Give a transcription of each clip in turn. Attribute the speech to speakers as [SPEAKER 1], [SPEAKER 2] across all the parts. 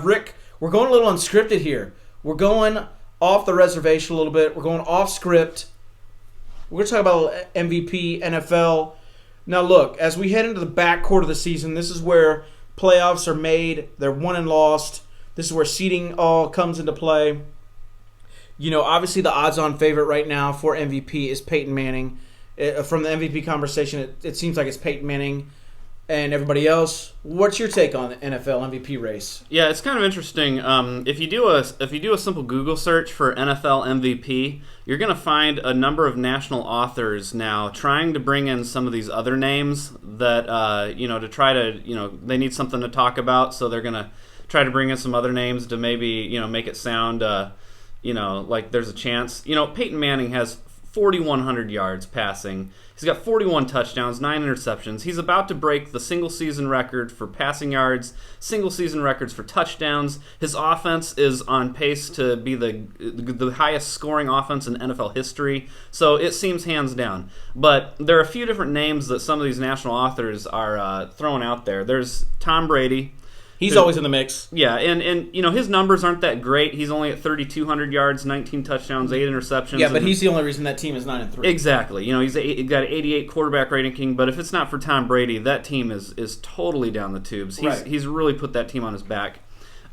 [SPEAKER 1] Rick, we're going a little unscripted here. We're going off the reservation a little bit. We're going off script. We're going to talk about MVP, NFL. Now, look, as we head into the back quarter of the season, this is where playoffs are made. They're won and lost. This is where seeding all comes into play. You know, obviously the odds-on favorite right now for MVP is Peyton Manning. From the MVP conversation, it seems like it's Peyton Manning and everybody else. What's your take on the NFL MVP race?
[SPEAKER 2] Yeah, it's kind of interesting. If you do a simple Google search for NFL MVP, you're going to find a number of national authors now trying to bring in some of these other names that to try to they need something to talk about, so they're going to try to bring in some other names to maybe make it sound like there's a chance. Peyton Manning has 4,100 yards passing. He's got 41 touchdowns, 9 interceptions. He's about to break the single-season record for passing yards, single-season records for touchdowns. His offense is on pace to be the highest-scoring offense in NFL history, so it seems hands down. But there are a few different names that some of these national authors are throwing out there. There's Tom Brady.
[SPEAKER 1] He's always in the mix.
[SPEAKER 2] Yeah, and his numbers aren't that great. He's only at 3,200 yards, 19 touchdowns, 8 interceptions.
[SPEAKER 1] Yeah, but he's the only reason that team is 9-3.
[SPEAKER 2] Exactly. He's got an 88 quarterback rating, but if it's not for Tom Brady, that team is totally down the tubes. He's really put that team on his back.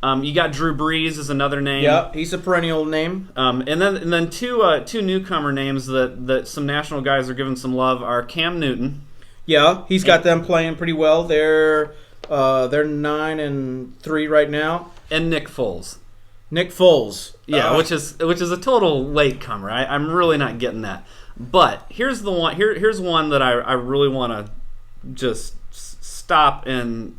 [SPEAKER 2] You got Drew Brees is another name.
[SPEAKER 1] Yeah, he's a perennial name.
[SPEAKER 2] And then two newcomer names that some national guys are giving some love are Cam Newton.
[SPEAKER 1] Yeah, he's got them playing pretty well. They're 9-3 right now.
[SPEAKER 2] And Nick Foles.
[SPEAKER 1] Yeah,
[SPEAKER 2] which is a total latecomer. I'm really not getting that. But here's the one. Here's one that I really want to just stop and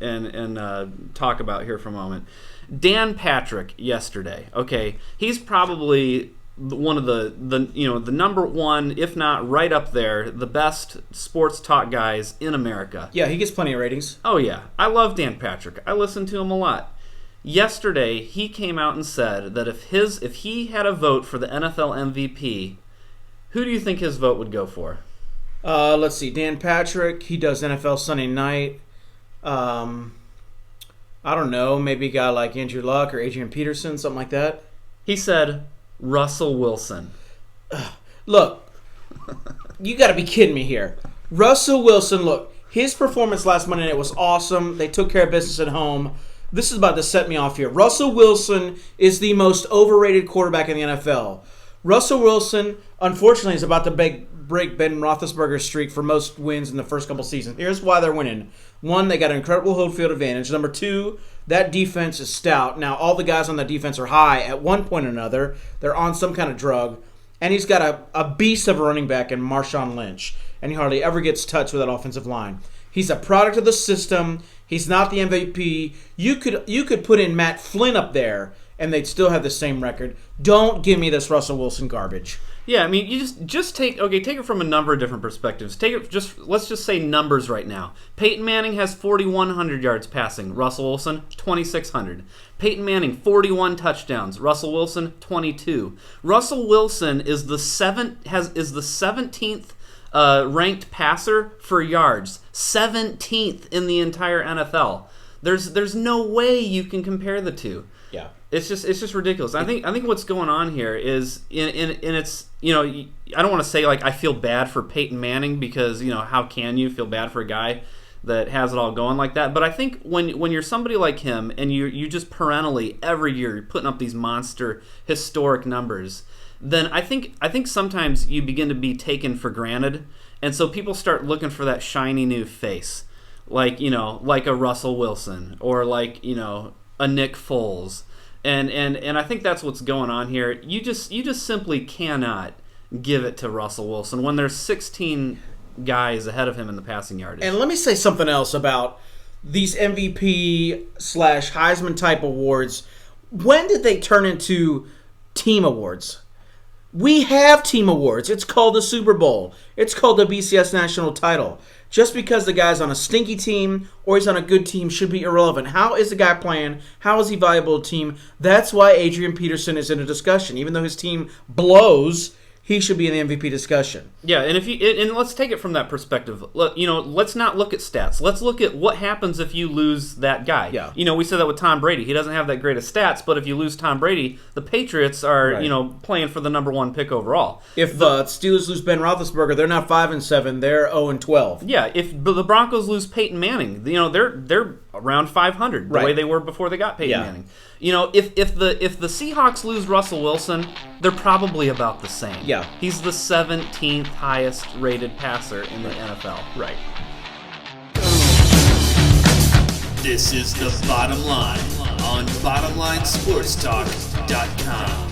[SPEAKER 2] talk about here for a moment. Dan Patrick yesterday. Okay, he's probably one of the number one, if not right up there, the best sports talk guys in America.
[SPEAKER 1] Yeah, he gets plenty of ratings.
[SPEAKER 2] Oh yeah, I love Dan Patrick. I listen to him a lot. Yesterday, he came out and said that if he had a vote for the NFL MVP, who do you think his vote would go for?
[SPEAKER 1] Let's see. Dan Patrick, he does NFL Sunday Night. I don't know, maybe a guy like Andrew Luck or Adrian Peterson, something like that.
[SPEAKER 2] He said Russell Wilson.
[SPEAKER 1] Look, you got to be kidding me here. Russell Wilson, look, his performance last Monday night was awesome. They took care of business at home. This is about to set me off here. Russell Wilson is the most overrated quarterback in the NFL. Russell Wilson, unfortunately, is about to break Ben Roethlisberger's streak for most wins in the first couple seasons. Here's why they're winning. One, they got an incredible home field advantage. Number two, that defense is stout. Now, all the guys on that defense are high at one point or another. They're on some kind of drug. And he's got a beast of a running back in Marshawn Lynch. And he hardly ever gets touched with that offensive line. He's a product of the system. He's not the MVP. You could put in Matt Flynn up there, and they'd still have the same record. Don't give me this Russell Wilson garbage.
[SPEAKER 2] Yeah, I mean, you just take it from a number of different perspectives. Let's just say numbers right now. Peyton Manning has 4,100 yards passing. Russell Wilson 2,600. Peyton Manning 41 touchdowns. Russell Wilson 22. Russell Wilson is the 17th ranked passer for yards. 17th in the entire NFL. There's no way you can compare the two.
[SPEAKER 1] Yeah.
[SPEAKER 2] It's just ridiculous. I think what's going on here is in it's I don't want to say like I feel bad for Peyton Manning because how can you feel bad for a guy that has it all going like that? But I think when you're somebody like him and you just perennially every year putting up these monster historic numbers, then I think sometimes you begin to be taken for granted, and so people start looking for that shiny new face, like a Russell Wilson or like a Nick Foles. And I think that's what's going on here. You just simply cannot give it to Russell Wilson when there's 16 guys ahead of him in the passing yardage.
[SPEAKER 1] And let me say something else about these MVP/Heisman type awards. When did they turn into team awards? We have team awards. It's called the Super Bowl. It's called the BCS National Title. Just because the guy's on a stinky team or he's on a good team should be irrelevant. How is the guy playing? How is he valuable to the team? That's why Adrian Peterson is in a discussion. Even though his team blows, he should be in the MVP discussion.
[SPEAKER 2] Yeah, and let's take it from that perspective. Let's not look at stats. Let's look at what happens if you lose that guy.
[SPEAKER 1] Yeah.
[SPEAKER 2] We said that with Tom Brady. He doesn't have that great of stats, but if you lose Tom Brady, the Patriots are playing for the number 1 pick overall.
[SPEAKER 1] If the Steelers lose Ben Roethlisberger, they're not 5-7. They're 0-12.
[SPEAKER 2] Yeah, if the Broncos lose Peyton Manning, they're around 500 the way they were before they got Peyton Manning. If the Seahawks lose Russell Wilson, they're probably about the same.
[SPEAKER 1] Yeah.
[SPEAKER 2] He's the 17th highest rated passer in the NFL.
[SPEAKER 1] Right.
[SPEAKER 3] This is The Bottom Line on BottomLineSportsTalk.com.